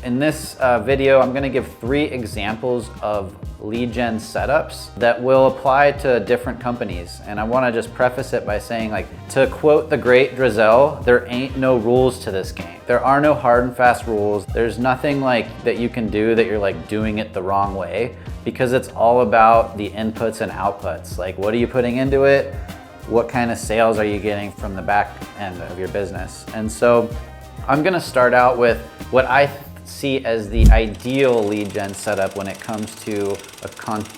In this video, I'm gonna give 3 examples of lead gen setups that will apply to different companies. And I wanna just preface it by saying, like, to quote the great Drizel, there ain't no rules to this game. There are no hard and fast rules. There's nothing like that you can do that you're like doing it the wrong way, because it's all about the inputs and outputs. Like, what are you putting into it? What kind of sales are you getting from the back end of your business? And so I'm gonna start out with what I see as the ideal lead gen setup when it comes to a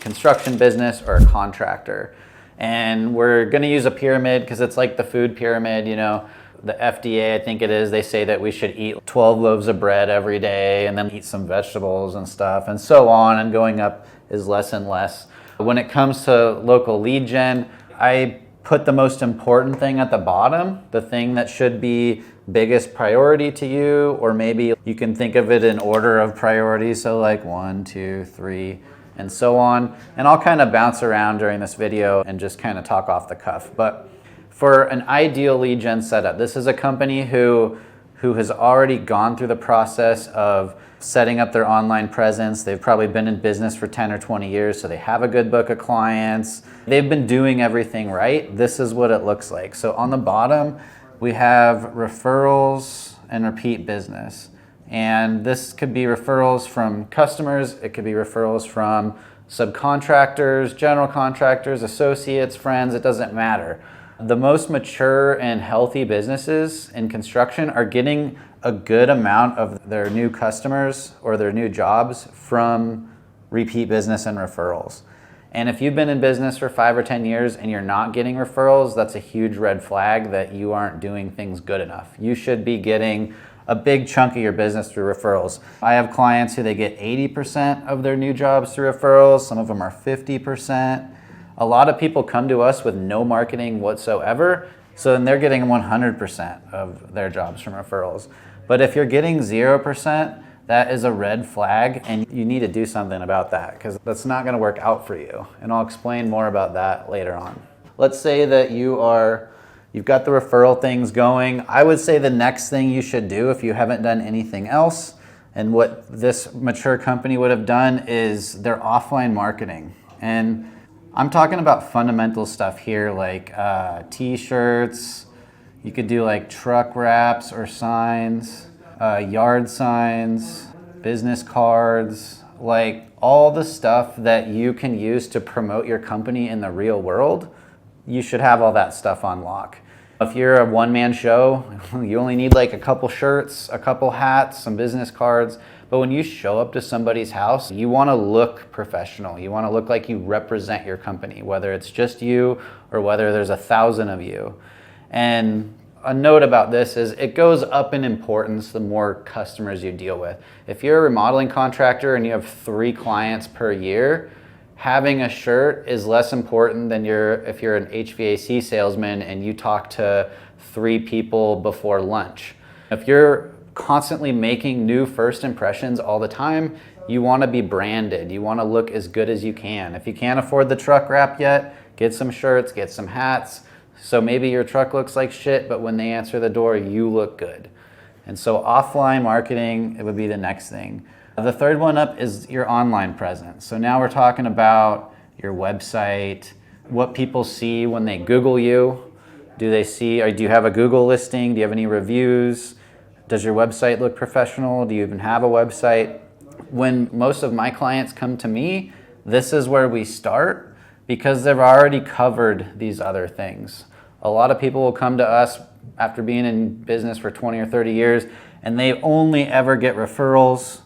construction business or a contractor. And we're gonna use a pyramid because it's like the food pyramid, you know. The FDA, I think it is, they say that we should eat 12 loaves of bread every day and then eat some vegetables and stuff and so on, and going up is less and less. When it comes to local lead gen, I put the most important thing at the bottom, the thing that should be biggest priority to you, or maybe you can think of it in order of priority, so like 1, 2, 3, and so on. And I'll kind of bounce around during this video and just kind of talk off the cuff. But for an ideal lead gen setup, this is a company who has already gone through the process of setting up their online presence. They've probably been in business for 10 or 20 years, so they have a good book of clients. They've been doing everything right. This is what it looks like. So on the bottom, we have referrals and repeat business. And this could be referrals from customers. It could be referrals from subcontractors, general contractors, associates, friends, it doesn't matter. The most mature and healthy businesses in construction are getting a good amount of their new customers or their new jobs from repeat business and referrals. And if you've been in business for 5 or 10 years and you're not getting referrals, that's a huge red flag that you aren't doing things good enough. You should be getting a big chunk of your business through referrals. I have clients who they get 80% of their new jobs through referrals. Some of them are 50%. A lot of people come to us with no marketing whatsoever, so then they're getting 100% of their jobs from referrals. But if you're getting 0%, that is a red flag, and you need to do something about that, because that's not going to work out for you. And I'll explain more about that later on. Let's say that you've got the referral things going. I would say the next thing you should do, if you haven't done anything else, and what this mature company would have done, is their offline marketing. And I'm talking about fundamental stuff here, like t-shirts. You could do like truck wraps or signs, yard signs, business cards, like all the stuff that you can use to promote your company in the real world. You should have all that stuff on lock. If you're a one-man show, you only need like a couple shirts, a couple hats, some business cards. But when you show up to somebody's house, you want to look professional. You want to look like you represent your company, whether it's just you or whether there's 1,000 of you. And a note about this is it goes up in importance the more customers you deal with. If you're a remodeling contractor and you have 3 clients per year, having a shirt is less important than if you're an HVAC salesman and you talk to 3 people before lunch. If you're constantly making new first impressions all the time, you want to be branded. You want to look as good as you can. If you can't afford the truck wrap yet, get some shirts, get some hats. So maybe your truck looks like shit, but when they answer the door, you look good. And so offline marketing, it would be the next thing. The third one up is your online presence. So now we're talking about your website, what people see when they Google you. Do they see, or do you have a Google listing? Do you have any reviews? Does your website look professional? Do you even have a website? When most of my clients come to me, this is where we start because they've already covered these other things. A lot of people will come to us after being in business for 20 or 30 years, and they only ever get referrals,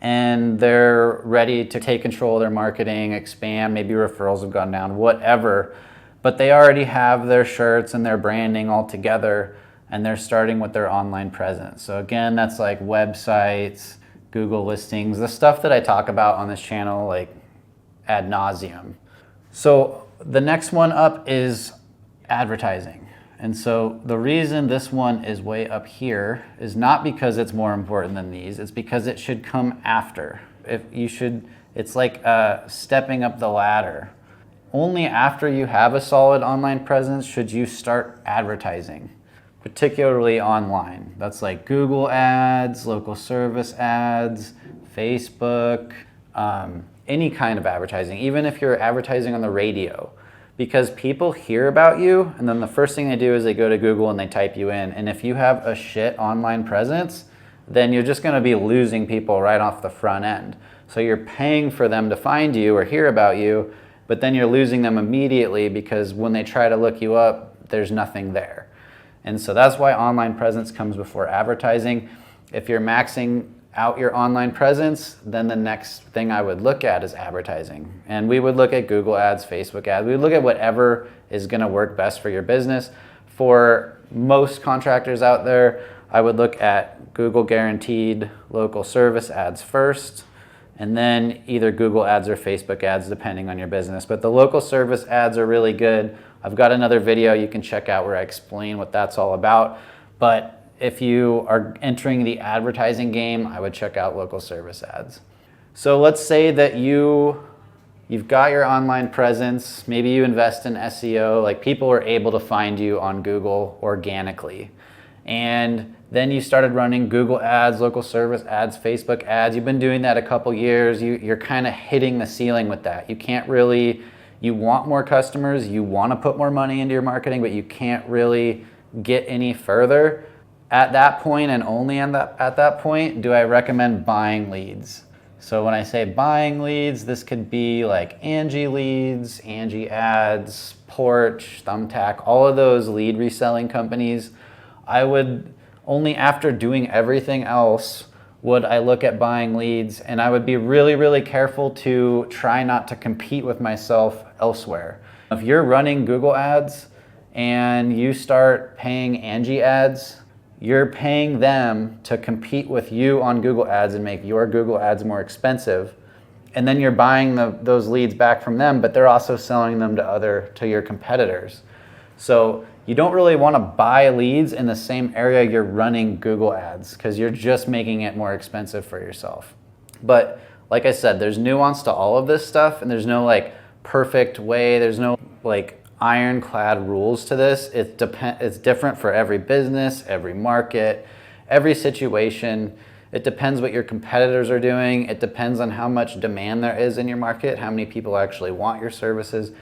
and they're ready to take control of their marketing, expand, maybe referrals have gone down, whatever. But they already have their shirts and their branding all together, and they're starting with their online presence. So again, that's like websites, Google listings, the stuff that I talk about on this channel like ad nauseum. So the next one up is advertising. And so the reason this one is way up here is not because it's more important than these, it's because it should come after. It's like stepping up the ladder. Only after you have a solid online presence should you start advertising. particularly online. That's like Google ads, local service ads, Facebook, any kind of advertising, even if you're advertising on the radio. Because people hear about you, and then the first thing they do is they go to Google and they type you in. And if you have a shit online presence, then you're just gonna be losing people right off the front end. So you're paying for them to find you or hear about you, but then you're losing them immediately because when they try to look you up, there's nothing there. And so that's why online presence comes before advertising. If you're maxing out your online presence, then the next thing I would look at is advertising. And we would look at Google ads, Facebook ads. We would look at whatever is gonna work best for your business. For most contractors out there, I would look at Google guaranteed local service ads first, and then either Google ads or Facebook ads, depending on your business. But the local service ads are really good. I've got another video you can check out where I explain what that's all about. But if you are entering the advertising game, I would check out local service ads. So let's say that you've got your online presence, maybe you invest in SEO, like people are able to find you on Google organically. And then you started running Google ads, local service ads, Facebook ads. You've been doing that a couple years. You're kind of hitting the ceiling with that. You can't really, you want more customers, you want to put more money into your marketing, but you can't really get any further. At that point, and only at that point, do I recommend buying leads. So when I say buying leads, this could be like Angie leads, Angie ads, Porch, Thumbtack, all of those lead reselling companies. I would only after doing everything else would I look at buying leads, and I would be really, really careful to try not to compete with myself elsewhere. If you're running Google ads and you start paying Angie ads, you're paying them to compete with you on Google ads and make your Google ads more expensive. And then you're buying those leads back from them, but they're also selling them to your competitors. So you don't really want to buy leads in the same area you're running Google ads because you're just making it more expensive for yourself. But like I said, there's nuance to all of this stuff, and there's no like perfect way. There's no like ironclad rules to this. It's different for every business, every market, every situation. It depends what your competitors are doing. It depends on how much demand there is in your market, how many people actually want your services.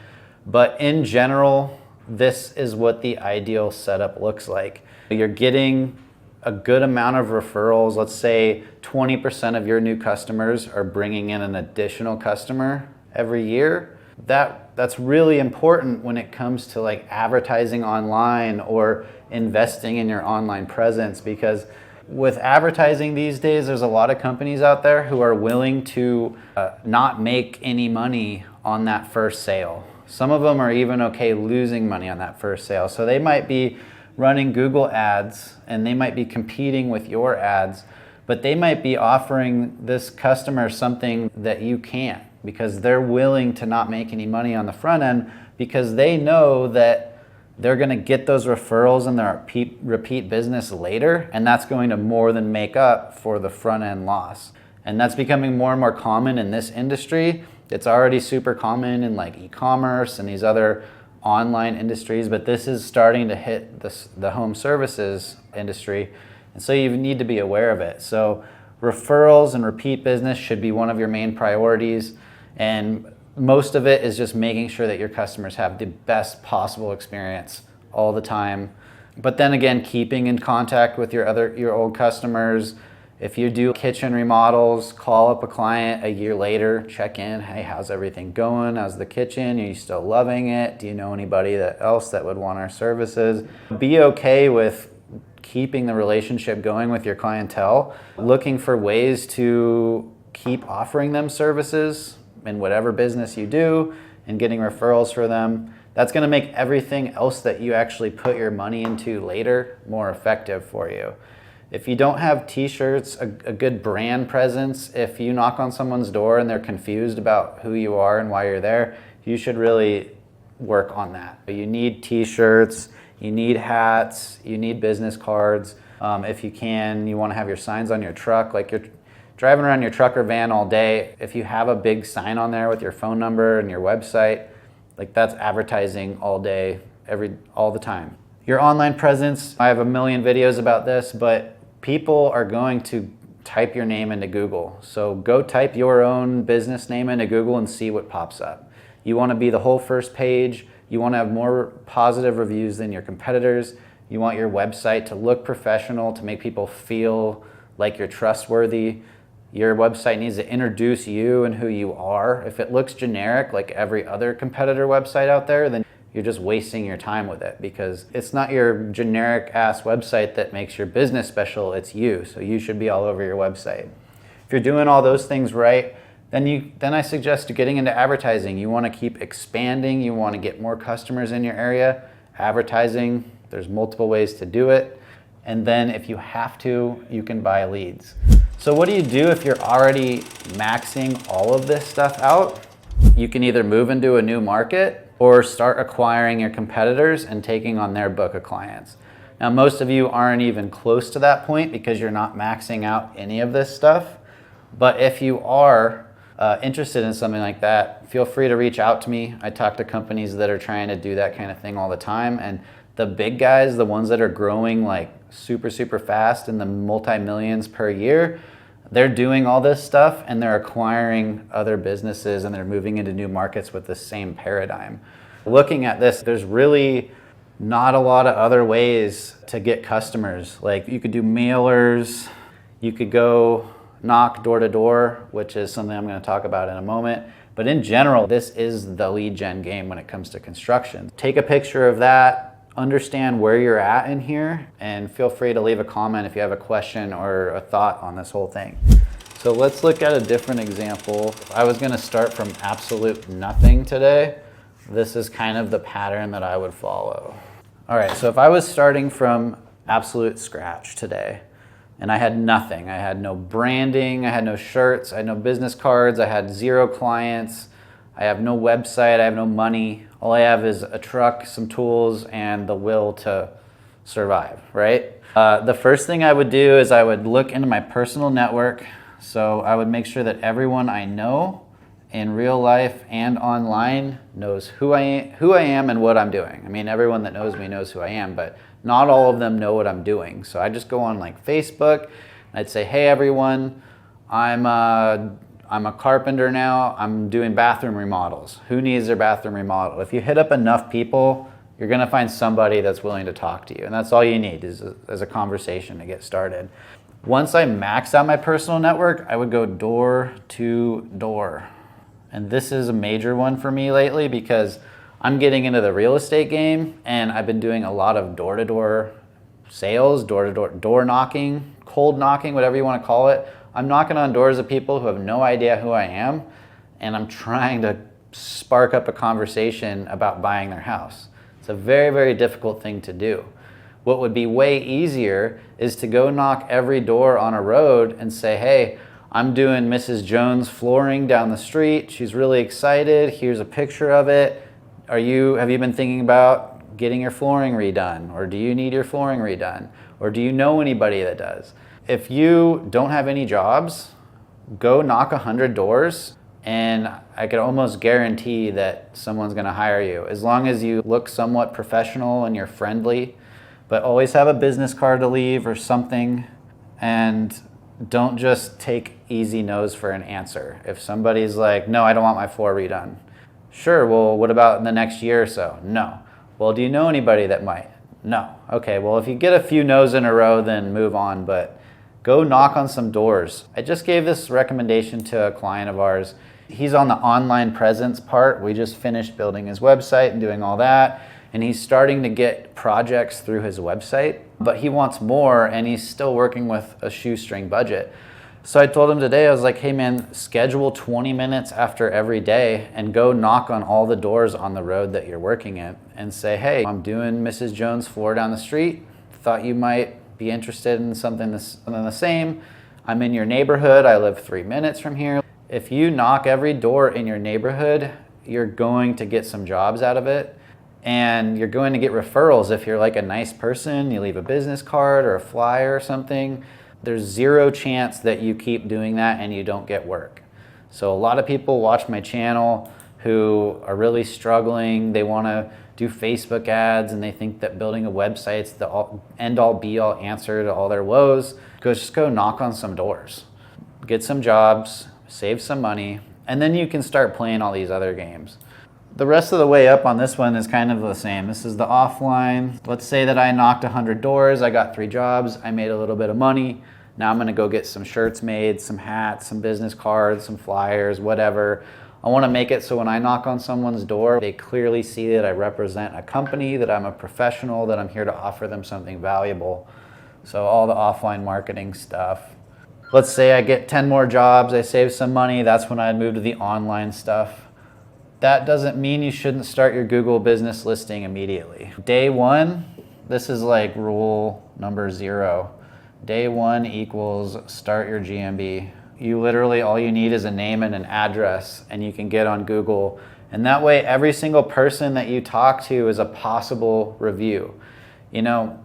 But in general, this is what the ideal setup looks like. You're getting a good amount of referrals. Let's say 20% of your new customers are bringing in an additional customer every year. That's really important when it comes to like advertising online or investing in your online presence, because with advertising these days, there's a lot of companies out there who are willing to not make any money on that first sale. Some of them are even okay losing money on that first sale. So they might be running Google ads and they might be competing with your ads, but they might be offering this customer something that you can't, because they're willing to not make any money on the front end because they know that they're going to get those referrals and their repeat business later, and that's going to more than make up for the front end loss. And that's becoming more and more common in this industry. It's already super common in like e-commerce and these other online industries, but this is starting to hit the home services industry. And so you need to be aware of it. So referrals and repeat business should be one of your main priorities. And most of it is just making sure that your customers have the best possible experience all the time. But then again, keeping in contact with your old customers. If you do kitchen remodels, call up a client a year later, check in. Hey, how's everything going? How's the kitchen? Are you still loving it? Do you know anybody else that would want our services? Be okay with keeping the relationship going with your clientele, looking for ways to keep offering them services in whatever business you do and getting referrals for them. That's going to make everything else that you actually put your money into later more effective for you. If you don't have t-shirts, a good brand presence, if you knock on someone's door and they're confused about who you are and why you're there, you should really work on that. You need t-shirts, you need hats, you need business cards. If you can, you want to have your signs on your truck, like you're driving around your truck or van all day. If you have a big sign on there with your phone number and your website, like that's advertising all day, all the time. Your online presence, I have a million videos about this, but people are going to type your name into Google. So go type your own business name into Google and see what pops up. You want to be the whole first page. You want to have more positive reviews than your competitors. You want your website to look professional, to make people feel like you're trustworthy. Your website needs to introduce you and who you are. If it looks generic like every other competitor website out there, then you're just wasting your time with it, because it's not your generic ass website that makes your business special, it's you. So you should be all over your website. If you're doing all those things right, then I suggest getting into advertising. You want to keep expanding, you want to get more customers in your area. Advertising, there's multiple ways to do it. And then if you have to, you can buy leads. So what do you do if you're already maxing all of this stuff out? You can either move into a new market or start acquiring your competitors and taking on their book of clients. Now, most of you aren't even close to that point because you're not maxing out any of this stuff. But if you are interested in something like that, feel free to reach out to me. I talk to companies that are trying to do that kind of thing all the time. And the big guys, the ones that are growing like super, super fast in the multi-millions per year, they're doing all this stuff and they're acquiring other businesses and they're moving into new markets with the same paradigm. Looking at this, there's really not a lot of other ways to get customers. Like you could do mailers, you could go knock door to door, which is something I'm going to talk about in a moment. But in general, this is the lead gen game when it comes to construction. Take a picture of that, understand where you're at in here, and feel free to leave a comment if you have a question or a thought on this whole thing. So let's look at a different example. If I was going to start from absolute nothing today, this is kind of the pattern that I would follow. All right, so if I was starting from absolute scratch today, and I had nothing, I had no branding, I had no shirts, I had no business cards, I had 0 clients, I have no website, I have no money. All I have is a truck, some tools, and the will to survive, right? The first thing I would do is I would look into my personal network. So I would make sure that everyone I know in real life and online knows who I am and what I'm doing. I mean, everyone that knows me knows who I am, but not all of them know what I'm doing. So I just go on like Facebook, and I'd say, hey everyone, I'm a carpenter now, I'm doing bathroom remodels. Who needs their bathroom remodeled? If you hit up enough people, you're gonna find somebody that's willing to talk to you. And that's all you need is a conversation to get started. Once I maxed out my personal network, I would go door to door. And this is a major one for me lately because I'm getting into the real estate game and I've been doing a lot of door-to-door sales, door knocking, cold knocking, whatever you want to call it. I'm knocking on doors of people who have no idea who I am, and I'm trying to spark up a conversation about buying their house. It's a very, very difficult thing to do. What would be way easier is to go knock every door on a road and say, hey, I'm doing Mrs. Jones flooring down the street. She's really excited. Here's a picture of it. Have you been thinking about getting your flooring redone? Or do you need your flooring redone? Or do you know anybody that does? If you don't have any jobs, go knock 100 doors and I could almost guarantee that someone's gonna hire you. As long as you look somewhat professional and you're friendly, but always have a business card to leave or something, and don't just take easy no's for an answer. If somebody's like, no, I don't want my floor redone. Sure, well, what about in the next year or so? No. Well, do you know anybody that might? No. Okay, well, if you get a few no's in a row, then move on, but go knock on some doors. I just gave this recommendation to a client of ours. He's on the online presence part. We just finished building his website and doing all that. And he's starting to get projects through his website, but he wants more and he's still working with a shoestring budget. So I told him today, I was like, hey man, schedule 20 minutes after every day and go knock on all the doors on the road that you're working at and say, hey, I'm doing Mrs. Jones' floor down the street. Thought you might be interested in something the same. I'm in your neighborhood. I live 3 minutes from here. If you knock every door in your neighborhood, you're going to get some jobs out of it. And you're going to get referrals if you're like a nice person, you leave a business card or a flyer or something. There's 0 chance that you keep doing that and you don't get work. So a lot of people watch my channel who are really struggling. They want to do Facebook ads and they think that building a website's the end-all be-all answer to all their woes. Just go knock on some doors, get some jobs, save some money, and then you can start playing all these other games. The rest of the way up on this one is kind of the same. This is the offline. Let's say that I knocked 100 doors, I got 3 jobs, I made a little bit of money. Now I'm gonna go get some shirts made, some hats, some business cards, some flyers, whatever. I wanna make it so when I knock on someone's door, they clearly see that I represent a company, that I'm a professional, that I'm here to offer them something valuable. So all the offline marketing stuff. Let's say I get 10 more jobs, I save some money, that's when I'd move to the online stuff. That doesn't mean you shouldn't start your Google business listing immediately. Day 1, this is like rule number 0. Day 1 equals start your GMB. You literally, all you need is a name and an address, and you can get on Google. And that way, every single person that you talk to is a possible review. You know,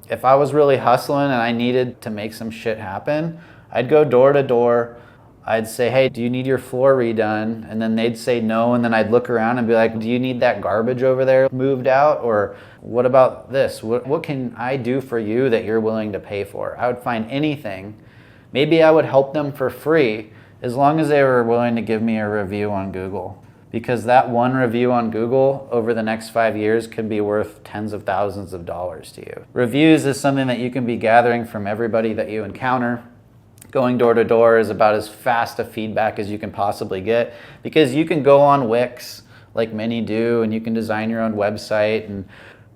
if I was really hustling and I needed to make some shit happen, I'd go door to door. I'd say, hey, do you need your floor redone? And then they'd say no, and then I'd look around and be like, do you need that garbage over there moved out? Or what about this? What can I do for you that you're willing to pay for? I would find anything. Maybe I would help them for free as long as they were willing to give me a review on Google. Because that one review on Google over the next 5 years could be worth tens of thousands of dollars to you. Reviews is something that you can be gathering from everybody that you encounter. Going door to door is about as fast a feedback as you can possibly get, because you can go on Wix like many do, and you can design your own website and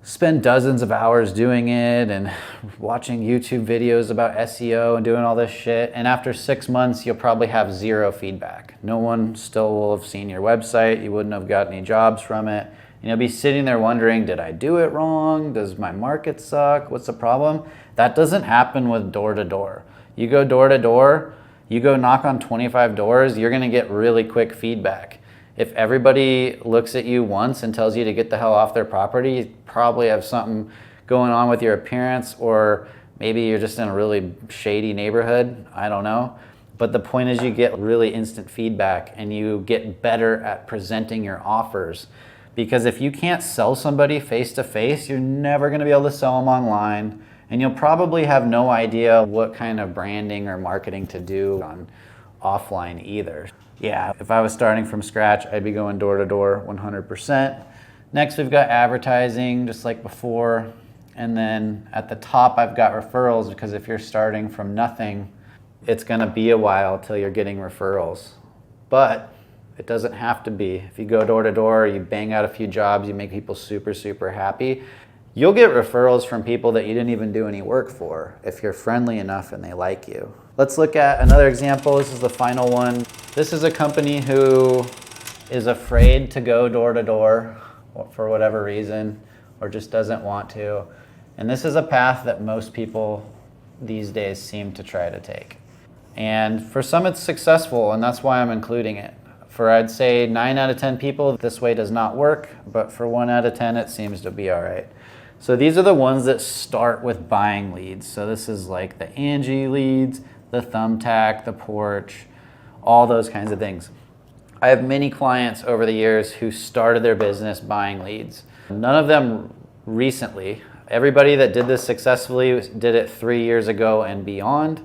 spend dozens of hours doing it and watching YouTube videos about SEO and doing all this shit. And after 6 months, you'll probably have 0 feedback. No one still will have seen your website. You wouldn't have got any jobs from it. And you'll be sitting there wondering, did I do it wrong? Does my market suck? What's the problem? That doesn't happen with door to door. You go door to door, you go knock on 25 doors, you're gonna get really quick feedback. If everybody looks at you once and tells you to get the hell off their property, you probably have something going on with your appearance, or maybe you're just in a really shady neighborhood, I don't know. But the point is you get really instant feedback and you get better at presenting your offers. Because if you can't sell somebody face to face, you're never gonna be able to sell them online. And you'll probably have no idea what kind of branding or marketing to do on offline either. Yeah, if I was starting from scratch, I'd be going door to door 100%. Next, we've got advertising, just like before. And then at the top, I've got referrals, because if you're starting from nothing, it's gonna be a while till you're getting referrals. But it doesn't have to be. If you go door to door, you bang out a few jobs, you make people super, super happy, you'll get referrals from people that you didn't even do any work for if you're friendly enough and they like you. Let's look at another example. This is the final one. This is a company who is afraid to go door to door for whatever reason, or just doesn't want to. And this is a path that most people these days seem to try to take. And for some it's successful, and that's why I'm including it. For I'd say 9 out of 10 people, this way does not work, but for 1 out of 10, it seems to be all right. So these are the ones that start with buying leads. So this is like the Angie leads, the Thumbtack, the Porch, all those kinds of things. I have many clients over the years who started their business buying leads. None of them recently. Everybody that did this successfully did it 3 years ago and beyond,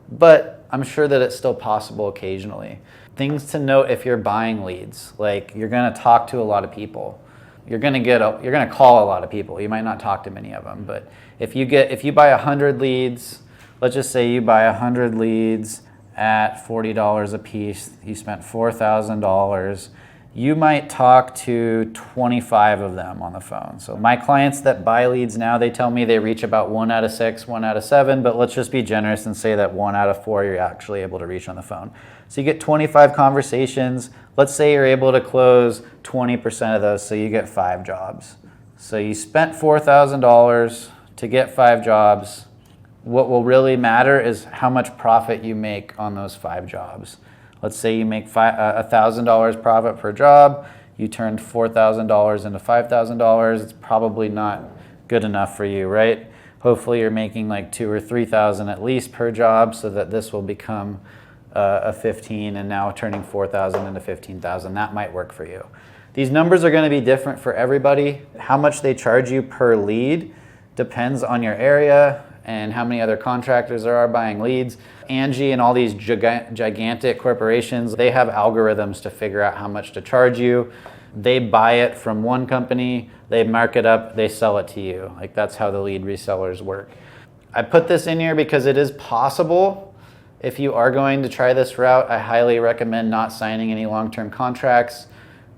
but I'm sure that it's still possible occasionally. Things to note if you're buying leads, like you're gonna talk to a lot of people. You're gonna call a lot of people. You might not talk to many of them, but if you buy 100 leads, let's just say you buy 100 leads at $40 a piece, you spent $4,000, you might talk to 25 of them on the phone. So my clients that buy leads now, they tell me they reach about 1 out of 6, 1 out of 7, but let's just be generous and say that 1 out of 4 you're actually able to reach on the phone. So you get 25 conversations. Let's say you're able to close 20% of those, so you get 5 jobs. So you spent $4,000 to get 5 jobs. What will really matter is how much profit you make on those 5 jobs. Let's say you make $1,000 profit per job, you turned $4,000 into $5,000, it's probably not good enough for you, right? Hopefully you're making like $2,000 or $3,000 at least per job, so that this will become a 15, and now turning 4,000 into 15,000. That might work for you. These numbers are going to be different for everybody. How much they charge you per lead depends on your area and how many other contractors there are buying leads. Angie and all these gigantic corporations, they have algorithms to figure out how much to charge you. They buy it from one company, they mark it up, they sell it to you. Like, that's how the lead resellers work. I put this in here because it is possible. If you are going to try this route, I highly recommend not signing any long-term contracts.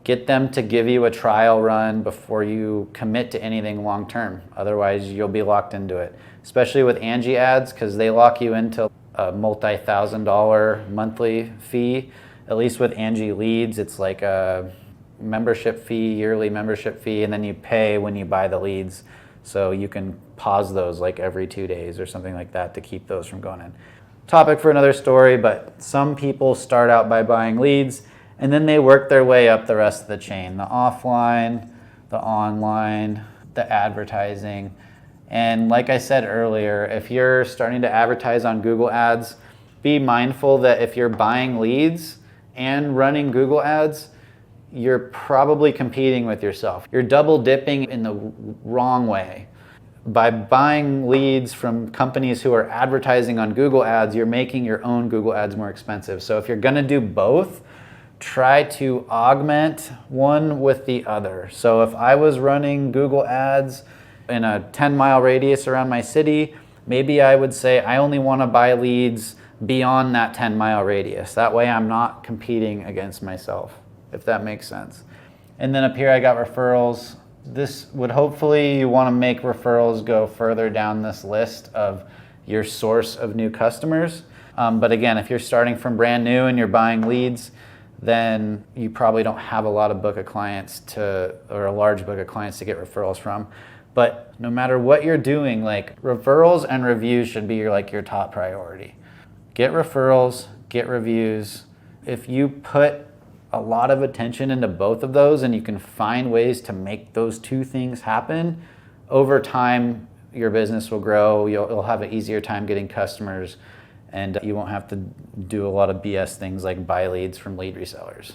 Get them to give you a trial run before you commit to anything long-term. Otherwise, you'll be locked into it. Especially with Angie ads, because they lock you into a multi-$1,000 monthly fee. At least with Angie leads, it's like a membership fee, yearly membership fee, and then you pay when you buy the leads. So you can pause those like every 2 days or something like that to keep those from going in. Topic for another story, but some people start out by buying leads and then they work their way up the rest of the chain, the offline, the online, the advertising. And like I said earlier, if you're starting to advertise on Google Ads, be mindful that if you're buying leads and running Google Ads, you're probably competing with yourself. You're double dipping in the wrong way. By buying leads from companies who are advertising on Google Ads, you're making your own Google Ads more expensive. So if you're gonna do both, try to augment one with the other. So if I was running Google Ads in a 10-mile radius around my city, maybe I would say I only wanna buy leads beyond that 10-mile radius. That way I'm not competing against myself, if that makes sense. And then up here I got referrals. This would hopefully, you want to make referrals go further down this list of your source of new customers. But again, if you're starting from brand new and you're buying leads, then you probably don't have a lot of book of clients or a large book of clients to get referrals from. But no matter what you're doing, like, referrals and reviews should be your top priority. Get referrals, get reviews. If you put a lot of attention into both of those and you can find ways to make those two things happen, over time your business will grow. You'll have an easier time getting customers, and you won't have to do a lot of BS things like buy leads from lead resellers.